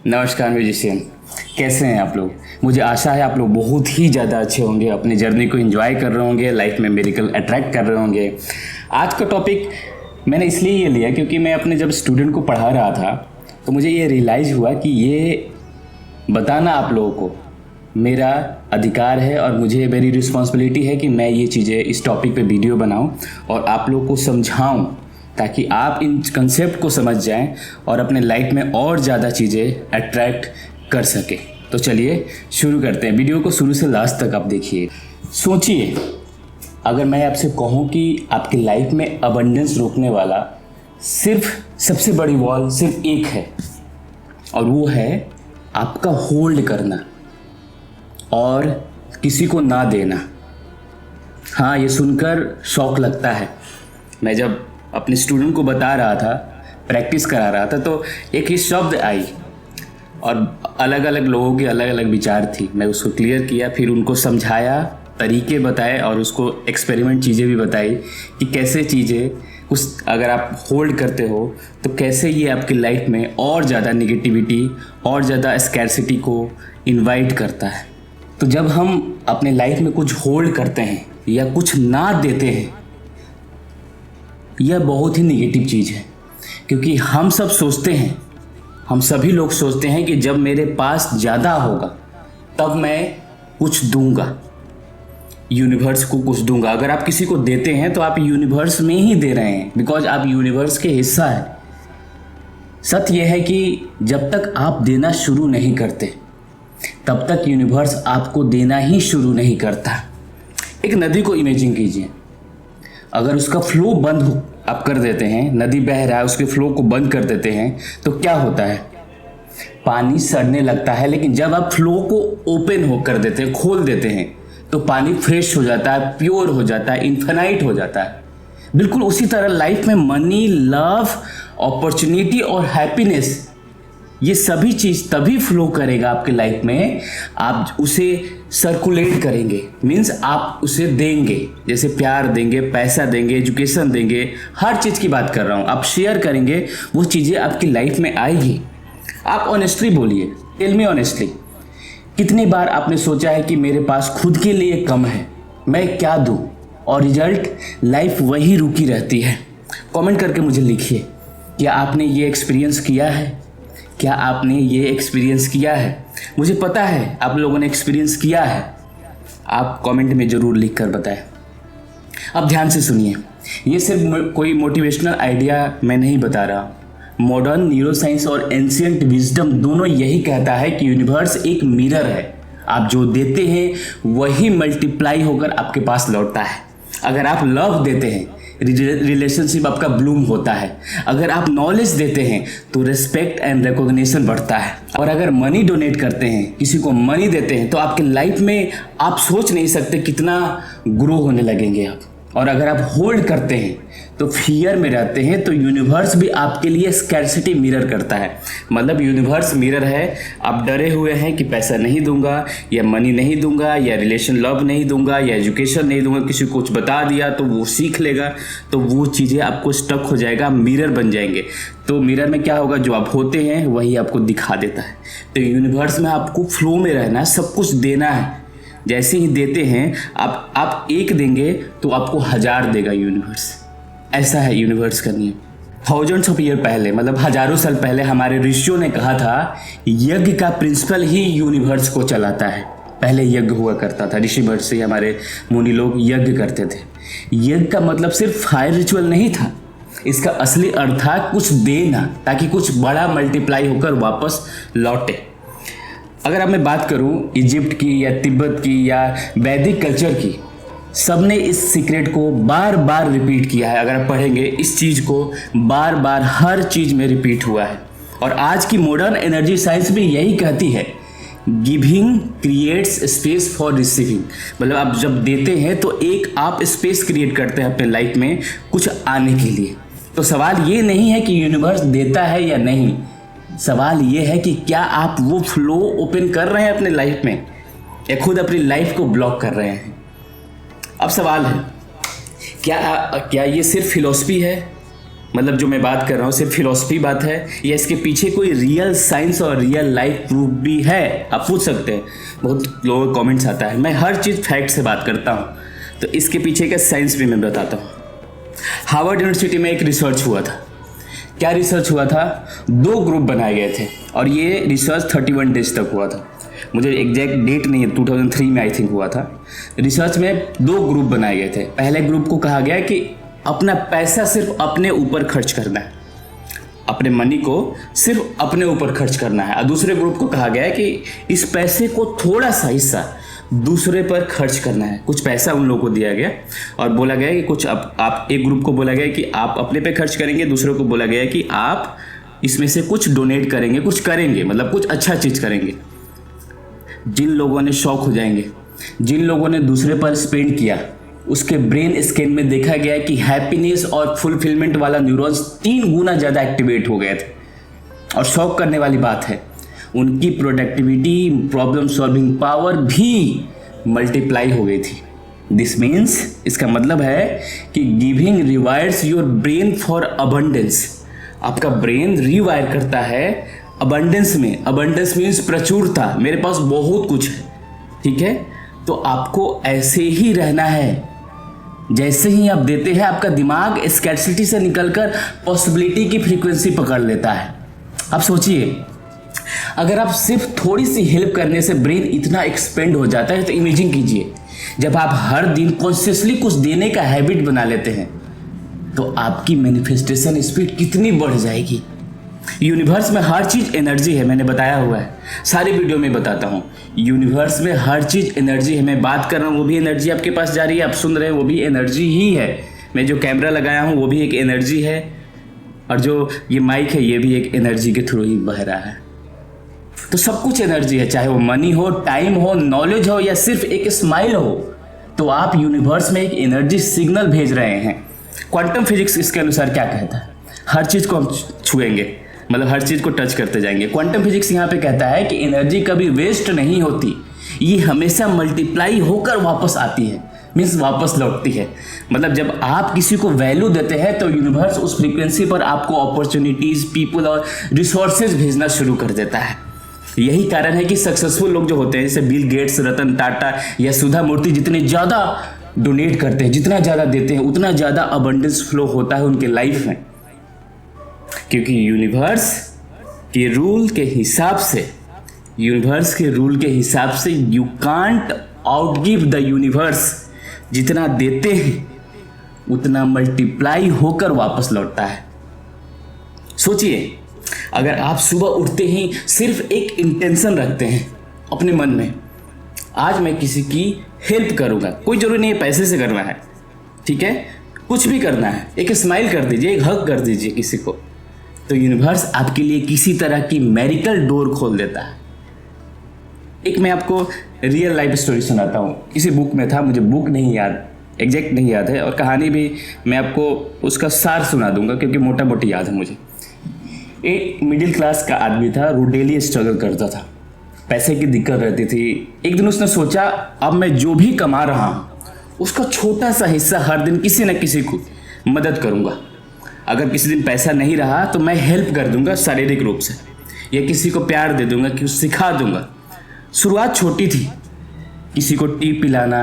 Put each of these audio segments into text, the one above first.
नमस्कार म्यूजिशियन, कैसे हैं आप लोग। मुझे आशा है आप लोग बहुत ही ज़्यादा अच्छे होंगे, अपनी जर्नी को एंजॉय कर रहे होंगे, लाइफ में मिरेकल अट्रैक्ट कर रहे होंगे। आज का टॉपिक मैंने इसलिए ये लिया क्योंकि मैं अपने जब स्टूडेंट को पढ़ा रहा था तो मुझे ये रियलाइज़ हुआ कि ये बताना आप लोगों को मेरा अधिकार है और मुझे मेरी रिस्पॉन्सिबिलिटी है कि मैं ये चीज़ें इस टॉपिक पे वीडियो बनाऊं और आप लोगों को समझाऊं ताकि आप इन कंसेप्ट को समझ जाएं और अपने लाइफ में और ज़्यादा चीज़ें अट्रैक्ट कर सकें। तो चलिए शुरू करते हैं। वीडियो को शुरू से लास्ट तक आप देखिए। सोचिए, अगर मैं आपसे कहूँ कि आपकी लाइफ में अबंडेंस रोकने वाला सिर्फ सबसे बड़ी वॉल सिर्फ एक है और वो है आपका होल्ड करना और किसी को ना देना। हाँ, ये सुनकर शौक लगता है। मैं जब अपने स्टूडेंट को बता रहा था, प्रैक्टिस करा रहा था, तो एक ही शब्द आई और अलग अलग लोगों के अलग अलग विचार थी। मैं उसको क्लियर किया, फिर उनको समझाया, तरीके बताए और उसको एक्सपेरिमेंट चीज़ें भी बताई कि कैसे चीज़ें उस अगर आप होल्ड करते हो तो कैसे ये आपकी लाइफ में और ज़्यादा निगेटिविटी और ज़्यादा स्कैरसिटी को इनवाइट करता है। तो जब हम अपने लाइफ में कुछ होल्ड करते हैं या कुछ ना देते हैं, यह बहुत ही निगेटिव चीज़ है क्योंकि हम सब सोचते हैं, हम सभी लोग सोचते हैं कि जब मेरे पास ज़्यादा होगा तब मैं कुछ दूंगा, यूनिवर्स को कुछ दूंगा। अगर आप किसी को देते हैं तो आप यूनिवर्स में ही दे रहे हैं, बिकॉज आप यूनिवर्स के हिस्सा है। सत्य यह है कि जब तक आप देना शुरू नहीं करते तब तक यूनिवर्स आपको देना ही शुरू नहीं करता। एक नदी को इमेजिन कीजिए, अगर उसका फ्लो बंद आप कर देते हैं, नदी बह रहा है, उसके फ्लो को बंद कर देते हैं तो क्या होता है? पानी सड़ने लगता है। लेकिन जब आप फ्लो को ओपन हो कर देते हैं, खोल देते हैं, तो पानी फ्रेश हो जाता है, प्योर हो जाता है, इन्फिनाइट हो जाता है। बिल्कुल उसी तरह लाइफ में मनी, लव, अपॉर्चुनिटी और हैप्पीनेस, ये सभी चीज़ तभी फ्लो करेगा आपके लाइफ में, आप उसे सर्कुलेट करेंगे, मीन्स आप उसे देंगे। जैसे प्यार देंगे, पैसा देंगे, एजुकेशन देंगे, हर चीज़ की बात कर रहा हूँ, आप शेयर करेंगे, वो चीज़ें आपकी लाइफ में आएगी। आप ऑनेस्टली बोलिए, टेल मी ऑनेस्टली, कितनी बार आपने सोचा है कि मेरे पास खुद के लिए कम है, मैं क्या दूँ, और रिजल्ट लाइफ वही रुकी रहती है। कमेंट करके मुझे लिखिए, क्या आपने ये एक्सपीरियंस किया है? क्या आपने ये एक्सपीरियंस किया है? मुझे पता है आप लोगों ने एक्सपीरियंस किया है, आप कमेंट में ज़रूर लिख कर बताएं। अब ध्यान से सुनिए, ये सिर्फ कोई मोटिवेशनल आइडिया मैं नहीं बता रहा। मॉडर्न न्यूरोसाइंस और एंशिएंट विजडम दोनों यही कहता है कि यूनिवर्स एक मिरर है। आप जो देते हैं वही मल्टीप्लाई होकर आपके पास लौटता है। अगर आप लव देते हैं, रिलेशनशिप आपका ब्लूम होता है। अगर आप नॉलेज देते हैं तो रिस्पेक्ट एंड रिकॉग्निशन बढ़ता है। और अगर मनी डोनेट करते हैं, किसी को मनी देते हैं, तो आपके लाइफ में आप सोच नहीं सकते कितना ग्रो होने लगेंगे आप। और अगर आप होल्ड करते हैं तो फियर में रहते हैं, तो यूनिवर्स भी आपके लिए स्कैरसिटी मिरर करता है। मतलब यूनिवर्स मिरर है, आप डरे हुए हैं कि पैसा नहीं दूंगा या मनी नहीं दूंगा या रिलेशन लव नहीं दूंगा या एजुकेशन नहीं दूंगा, किसी को कुछ बता दिया तो वो सीख लेगा, तो वो चीज़ें आपको स्टक हो जाएगा, मिरर बन जाएंगे। तो मिरर में क्या होगा, जो आप होते हैं वही आपको दिखा देता है। तो यूनिवर्स में आपको फ्लो में रहना है, सब कुछ देना है। जैसे ही देते हैं आप एक देंगे तो आपको 1000 देगा यूनिवर्स। ऐसा है यूनिवर्स का नियम। थाउजेंड्स ऑफ ईयर पहले, मतलब हजारों साल पहले, हमारे ऋषियों ने कहा था यज्ञ का प्रिंसिपल ही यूनिवर्स को चलाता है। पहले यज्ञ हुआ करता था, ऋषि महर्षि हमारे मुनि लोग यज्ञ करते थे। यज्ञ का मतलब सिर्फ फायर रिचुअल नहीं था, इसका असली अर्थ था कुछ देना ताकि कुछ बड़ा मल्टीप्लाई होकर वापस लौटे। अगर अब मैं बात करूं इजिप्ट की या तिब्बत की या वैदिक कल्चर की, सबने इस सीक्रेट को बार बार रिपीट किया है। अगर आप पढ़ेंगे इस चीज़ को बार बार हर चीज़ में रिपीट हुआ है। और आज की मॉडर्न एनर्जी साइंस भी यही कहती है, giving creates space for receiving. मतलब आप जब देते हैं तो एक आप स्पेस क्रिएट करते हैं अपने लाइफ में कुछ आने के लिए। तो सवाल ये नहीं है कि यूनिवर्स देता है या नहीं, सवाल ये है कि क्या आप वो फ्लो ओपन कर रहे हैं अपने लाइफ में या खुद अपनी लाइफ को ब्लॉक कर रहे हैं। अब सवाल है, क्या ये सिर्फ फिलॉसफी है मतलब जो मैं बात कर रहा हूँ सिर्फ फिलॉसफी बात है या इसके पीछे कोई रियल साइंस और रियल लाइफ प्रूफ भी है? आप पूछ सकते हैं, बहुत लोगों के कमेंट्स आता है। मैं हर चीज़ फैक्ट से बात करता हूँ, तो इसके पीछे का साइंस भी मैं बताता हूँ। हार्वर्ड यूनिवर्सिटी में एक रिसर्च हुआ था। क्या रिसर्च हुआ था? 2 ग्रुप बनाए गए थे और ये रिसर्च 31 डेज तक हुआ था। मुझे एग्जैक्ट डेट नहीं है, 2003 में आई थिंक हुआ था। रिसर्च में 2 ग्रुप बनाए गए थे। पहले ग्रुप को कहा गया कि अपना पैसा सिर्फ अपने ऊपर खर्च करना है, अपने मनी को सिर्फ अपने ऊपर खर्च करना है। और दूसरे ग्रुप को कहा गया है कि इस पैसे को थोड़ा सा हिस्सा दूसरे पर खर्च करना है। कुछ पैसा उन लोगों को दिया गया और बोला गया कि कुछ आप एक ग्रुप को बोला गया कि आप अपने पे खर्च करेंगे, दूसरों को बोला गया कि आप इसमें से कुछ डोनेट करेंगे, कुछ करेंगे, मतलब कुछ अच्छा चीज़ करेंगे। जिन लोगों ने शौक हो जाएंगे, जिन लोगों ने दूसरे पर स्पेंड किया, उसके ब्रेन स्कैन में देखा गया कि हैप्पीनेस और फुलफिलमेंट वाला न्यूरॉन्स 3 गुना ज़्यादा एक्टिवेट हो गए थे। और शौक करने वाली बात है, उनकी प्रोडक्टिविटी, प्रॉब्लम सॉल्विंग पावर भी मल्टीप्लाई हो गई थी। दिस मीन्स, इसका मतलब है कि giving rewires your brain for abundance. आपका ब्रेन रिवायर करता है अबंडेंस में। अबंडेंस मीन्स प्रचुरता, मेरे पास बहुत कुछ है, ठीक है? तो आपको ऐसे ही रहना है। जैसे ही आप देते हैं, आपका दिमाग स्कैर्सिटी से निकलकर पॉसिबिलिटी की फ्रीक्वेंसी पकड़ लेता है। आप सोचिए, अगर आप सिर्फ थोड़ी सी हेल्प करने से ब्रेन इतना एक्सपेंड हो जाता है, तो इमेजिन कीजिए जब आप हर दिन कॉन्शियसली कुछ देने का हैबिट बना लेते हैं, तो आपकी मैनिफेस्टेशन स्पीड कितनी बढ़ जाएगी। यूनिवर्स में हर चीज़ एनर्जी है, मैंने बताया हुआ है, सारी वीडियो में बताता हूँ। यूनिवर्स में हर चीज़ एनर्जी है। मैं बात कर रहा हूँ, वो भी एनर्जी आपके पास जा रही है, आप सुन रहे हैं, वो भी एनर्जी ही है। मैं जो कैमरा लगाया हूँ वो भी एक एनर्जी है, और जो ये माइक है ये भी एक एनर्जी के थ्रू ही बह रहा है। तो सब कुछ एनर्जी है, चाहे वो मनी हो, टाइम हो, नॉलेज हो या सिर्फ एक स्माइल हो, तो आप यूनिवर्स में एक एनर्जी सिग्नल भेज रहे हैं। क्वांटम फिजिक्स इसके अनुसार क्या कहता है? हर चीज़ को हम छुएंगे, मतलब हर चीज़ को टच करते जाएंगे। क्वांटम फिजिक्स यहाँ पे कहता है कि एनर्जी कभी वेस्ट नहीं होती, ये हमेशा मल्टीप्लाई होकर वापस आती है, मीन्स वापस लौटती है। मतलब जब आप किसी को वैल्यू देते हैं तो यूनिवर्स उस फ्रीक्वेंसी पर आपको अपॉर्चुनिटीज़, पीपल और रिसोर्सेज भेजना शुरू कर देता है। यही कारण है कि सक्सेसफुल लोग जो होते हैं, जैसे बिल गेट्स, रतन टाटा या सुधा मूर्ति, जितने ज़्यादा डोनेट करते हैं, जितना ज़्यादा देते हैं, उतना ज़्यादा अबंडेंस फ्लो होता है उनके लाइफ में। क्योंकि यूनिवर्स के रूल के हिसाब से यू कांट आउटगिव द यूनिवर्स। जितना देते हैं उतना मल्टीप्लाई होकर वापस लौटता है। सोचिए, अगर आप सुबह उठते ही सिर्फ एक इंटेंशन रखते हैं अपने मन में, आज मैं किसी की हेल्प करूंगा, कोई जरूरी नहीं है पैसे से करना है, ठीक है, कुछ भी करना है, एक स्माइल कर दीजिए, एक हग कर दीजिए किसी को, तो यूनिवर्स आपके लिए किसी तरह की मैरिकल डोर खोल देता है। एक मैं आपको रियल लाइफ स्टोरी सुनाता हूँ। किसी बुक में था, मुझे बुक नहीं याद, एग्जैक्ट नहीं याद है, और कहानी भी मैं आपको उसका सार सुना दूंगा क्योंकि मोटा मोटी याद है मुझे। एक मिडिल क्लास का आदमी था, वो डेली स्ट्रगल करता था, पैसे की दिक्कत रहती थी। एक दिन उसने सोचा, अब मैं जो भी कमा रहा हूँ उसका छोटा सा हिस्सा हर दिन किसी न किसी को मदद करूँगा। अगर किसी दिन पैसा नहीं रहा तो मैं हेल्प कर दूंगा शारीरिक रूप से, या किसी को प्यार दे दूंगा, कि सिखा दूंगा। शुरुआत छोटी थी, किसी को टी पिलाना,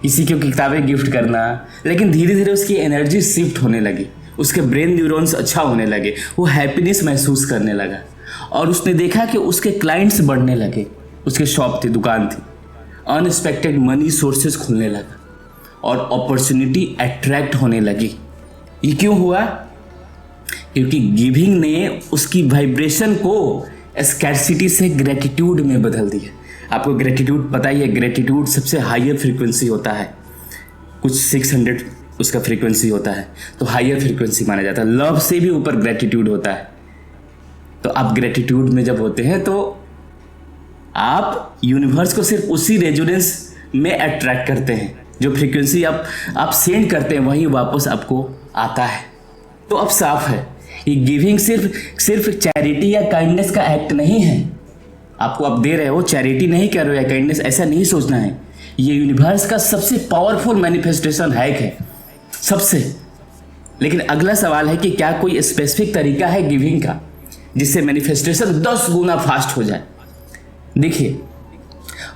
किसी को किताबें गिफ्ट करना, लेकिन धीरे धीरे उसकी एनर्जी शिफ्ट होने लगी, उसके ब्रेन न्यूरॉन्स अच्छा होने लगे, वो हैप्पीनेस महसूस करने लगा, और उसने देखा कि उसके क्लाइंट्स बढ़ने लगे, उसके शॉप थी, दुकान थी, अनएक्सपेक्टेड मनी सोर्सेज खुलने लगा और अपॉर्चुनिटी अट्रैक्ट होने लगी। ये क्यों हुआ? क्योंकि गिविंग ने उसकी वाइब्रेशन को स्कैर्सिटी से ग्रेटिट्यूड में बदल दिया। आपको ग्रेटिट्यूड पता ही है, ग्रेटिट्यूड सबसे हायर फ्रीक्वेंसी होता है, कुछ 600 उसका फ्रीक्वेंसी होता है, तो हायर फ्रीक्वेंसी माना जाता है। लव से भी ऊपर ग्रेटिट्यूड होता है। तो आप ग्रेटिट्यूड में जब होते हैं तो आप यूनिवर्स को सिर्फ उसी रेजोनेंस में अट्रैक्ट करते हैं, जो फ्रीक्वेंसी आप सेंड करते हैं वही वापस आपको आता है। तो अब साफ है, ये गिविंग सिर्फ चैरिटी या काइंडनेस का एक्ट नहीं है। आपको आप दे रहे हो, चैरिटी नहीं कर रहे हो या काइंडनेस, ऐसा नहीं सोचना है। ये यूनिवर्स का सबसे पावरफुल मैनिफेस्टेशन हैक है, सबसे। लेकिन अगला सवाल है कि क्या कोई स्पेसिफिक तरीका है गिविंग का जिससे मैनिफेस्टेशन 10 गुना फास्ट हो जाए? देखिए,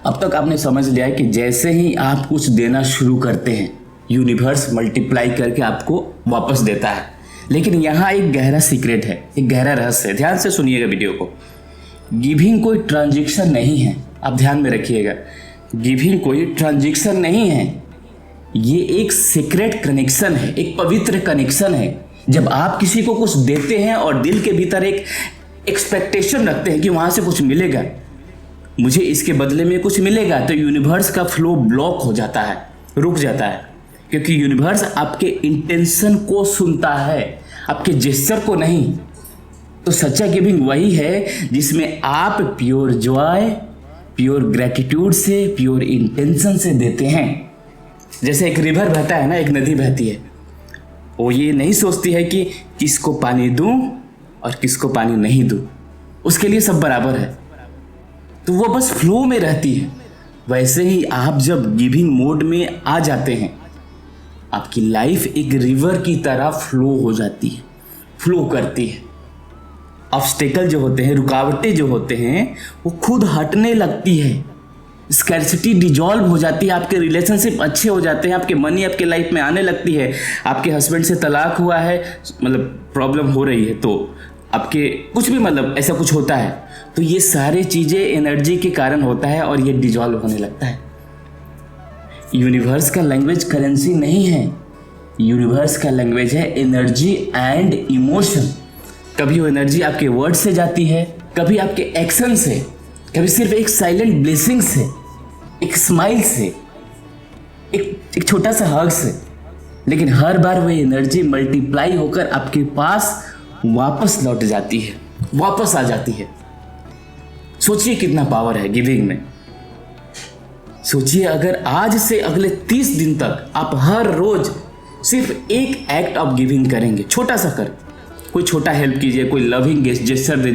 अब तक आपने समझ लिया है कि जैसे ही आप कुछ देना शुरू करते हैं, यूनिवर्स मल्टीप्लाई करके आपको वापस देता है। लेकिन यहाँ एक गहरा सीक्रेट है, एक गहरा रहस्य है। ध्यान से सुनिएगा वीडियो को। गिविंग कोई ट्रांजैक्शन नहीं है, आप ध्यान में रखिएगा। गिविंग कोई ट्रांजैक्शन नहीं है, ये एक सीक्रेट कनेक्शन है, एक पवित्र कनेक्शन है। जब आप किसी को कुछ देते हैं और दिल के भीतर एक एक्सपेक्टेशन रखते हैं कि वहाँ से कुछ मिलेगा, मुझे इसके बदले में कुछ मिलेगा, तो यूनिवर्स का फ्लो ब्लॉक हो जाता है, रुक जाता है। क्योंकि यूनिवर्स आपके इंटेंशन को सुनता है, आपके जेस्चर को नहीं। तो सच्चा गिविंग वही है जिसमें आप प्योर जॉय, प्योर ग्रेटिट्यूड से, प्योर इंटेंशन से देते हैं। जैसे एक रिवर बहता है ना, एक नदी बहती है, वो ये नहीं सोचती है कि किसको पानी दूं और किसको पानी नहीं दूं, उसके लिए सब बराबर है, तो वो बस फ्लो में रहती है। वैसे ही आप जब गिविंग मोड में आ जाते हैं, आपकी लाइफ एक रिवर की तरह फ्लो हो जाती है, फ्लो करती है। ऑब्स्टेकल जो होते हैं, रुकावटें जो होते हैं, वो खुद हटने लगती है। स्कैर्सिटी डिजॉल्व हो जाती है, आपके रिलेशनशिप अच्छे हो जाते हैं, आपके मनी आपके लाइफ में आने लगती है। आपके हस्बैंड से तलाक हुआ है, मतलब प्रॉब्लम हो रही है, तो आपके कुछ भी मतलब ऐसा कुछ होता है, तो ये सारे चीज़ें एनर्जी के कारण होता है और ये डिजॉल्व होने लगता है। यूनिवर्स का लैंग्वेज करेंसी नहीं है, यूनिवर्स का लैंग्वेज है एनर्जी एंड इमोशन। कभी वो एनर्जी आपके वर्ड से जाती है, कभी आपके एक्शन से, कभी सिर्फ एक साइलेंट ब्लेसिंग से, एक स्माइल से, एक छोटा सा हग से। लेकिन हर बार वो एनर्जी मल्टीप्लाई होकर आपके पास वापस लौट जाती है, वापस आ जाती है। सोचिए कितना पावर है गिविंग में। सोचिए अगर आज से अगले 30 दिन तक आप हर रोज सिर्फ एक एक्ट ऑफ गिविंग करेंगे, छोटा सा कर, कोई छोटा हेल्प कीजिए, कोई लविंग जेस्चर दे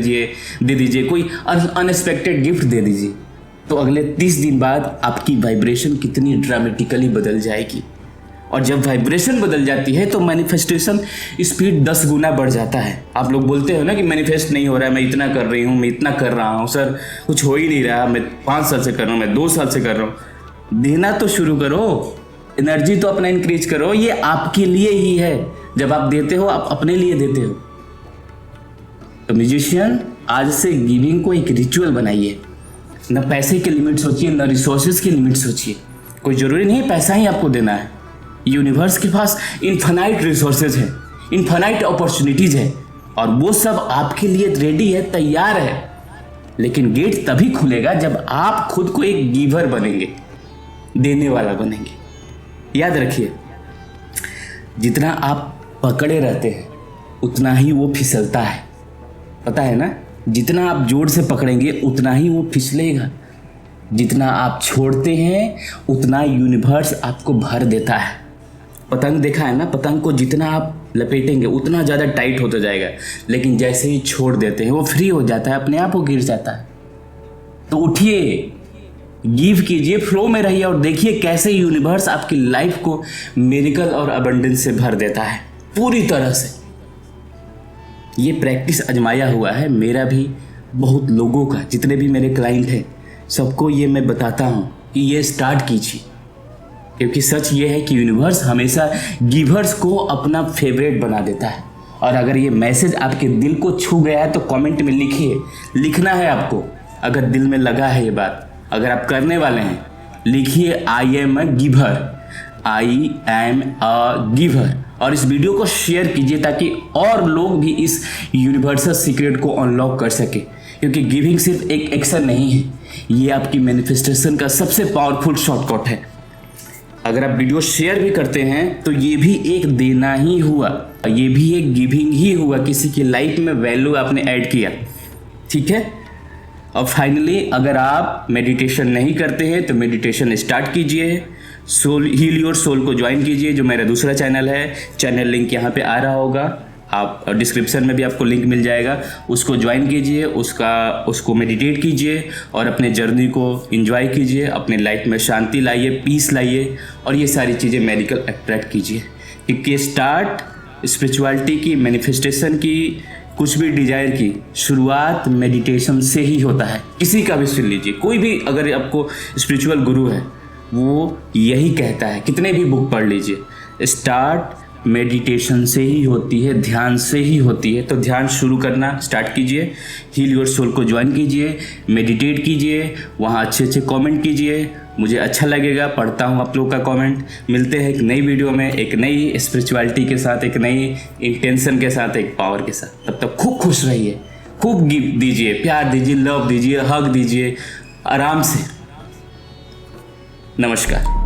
दीजिए, कोई अनएक्सपेक्टेड गिफ्ट दे दीजिए, तो अगले 30 दिन बाद आपकी वाइब्रेशन कितनी ड्रामेटिकली बदल जाएगी। और जब वाइब्रेशन बदल जाती है तो मैनिफेस्टेशन स्पीड 10 गुना बढ़ जाता है। आप लोग बोलते हो ना कि मैनिफेस्ट नहीं हो रहा है, मैं इतना कर रही हूँ, मैं इतना कर रहा हूँ, सर कुछ हो ही नहीं रहा, मैं 5 साल से कर रहा हूँ, मैं 2 साल से कर रहा हूँ। देना तो शुरू करो, एनर्जी तो अपना इंक्रीज करो। ये आपके लिए ही है। जब आप देते हो, आप अपने लिए देते हो। तो म्यूजिशियन, आज से गिविंग को एक रिचुअल बनाइए। न पैसे की लिमिट सोचिए, न रिसोर्सेज की लिमिट सोचिए। कोई ज़रूरी नहीं पैसा ही आपको देना है। यूनिवर्स के पास इन्फिनाइट रिसोर्सेज है, इन्फिनाइट अपॉर्चुनिटीज है, और वो सब आपके लिए रेडी है, तैयार है। लेकिन गेट तभी खुलेगा जब आप खुद को एक गिवर बनेंगे, देने वाला बनेंगे। याद रखिए, जितना आप पकड़े रहते हैं उतना ही वो फिसलता है, पता है ना। जितना आप जोर से पकड़ेंगे उतना ही वो फिसलेगा। जितना आप छोड़ते हैं उतना यूनिवर्स आपको भर देता है। पतंग देखा है ना, पतंग को जितना आप लपेटेंगे उतना ज़्यादा टाइट होता जाएगा, लेकिन जैसे ही छोड़ देते हैं वो फ्री हो जाता है, अपने आप वो गिर जाता है। तो उठिए, गिव कीजिए, फ्लो में रहिए और देखिए कैसे यूनिवर्स आपकी लाइफ को मिरेकल और अबंडेंस से भर देता है पूरी तरह से। ये प्रैक्टिस आजमाया हुआ है मेरा भी, बहुत लोगों का, जितने भी मेरे क्लाइंट हैं सबको ये मैं बताता हूँ कि ये स्टार्ट कीजिए। क्योंकि सच ये है कि यूनिवर्स हमेशा गिवर्स को अपना फेवरेट बना देता है। और अगर ये मैसेज आपके दिल को छू गया है तो कमेंट में लिखिए, लिखना है आपको। अगर दिल में लगा है ये बात, अगर आप करने वाले हैं, लिखिए I am a giver, I am a giver. और इस वीडियो को शेयर कीजिए ताकि और लोग भी इस यूनिवर्सल सीक्रेट को अनलॉक कर सके। क्योंकि गिविंग सिर्फ एक एक्शन नहीं है, ये आपकी मैनिफेस्टेशन का सबसे पावरफुल शॉर्टकट है। अगर आप वीडियो शेयर भी करते हैं तो ये भी एक देना ही हुआ, ये भी एक गिविंग ही हुआ, किसी की लाइफ में वैल्यू आपने ऐड किया, ठीक है। और फाइनली, अगर आप मेडिटेशन नहीं करते हैं तो मेडिटेशन स्टार्ट कीजिए। सोल हील योर सोल को ज्वाइन कीजिए, जो मेरा दूसरा चैनल है। चैनल लिंक यहाँ पे आ रहा होगा, आप डिस्क्रिप्शन में भी आपको लिंक मिल जाएगा, उसको ज्वाइन कीजिए, उसको मेडिटेट कीजिए और अपने जर्नी को एंजॉय कीजिए। अपने लाइफ में शांति लाइए, पीस लाइए और ये सारी चीज़ें मेडिकल अट्रैक्ट कीजिए। क्योंकि स्टार्ट स्पिरिचुअलिटी की, मैनिफेस्टेशन की, कुछ भी डिजायर की शुरुआत मेडिटेशन से ही होता है। किसी का भी सुन लीजिए, कोई भी अगर आपको स्पिरिचुअल गुरु है वो यही कहता है, कितने भी बुक पढ़ लीजिए, स्टार्ट मेडिटेशन से ही होती है, ध्यान से ही होती है। तो ध्यान शुरू करना स्टार्ट कीजिए, हील योर सोल को ज्वाइन कीजिए, मेडिटेट कीजिए, वहाँ अच्छे अच्छे कमेंट कीजिए, मुझे अच्छा लगेगा, पढ़ता हूँ आप लोगों का कमेंट। मिलते हैं एक नई वीडियो में, एक नई स्पिरिचुअलिटी के साथ, एक नई इंटेंशन के साथ, एक पावर के साथ। तब तक खूब खुश रहिए, खूब गिफ्ट दीजिए, प्यार दीजिए, लव दीजिए, हग दीजिए, आराम से। नमस्कार।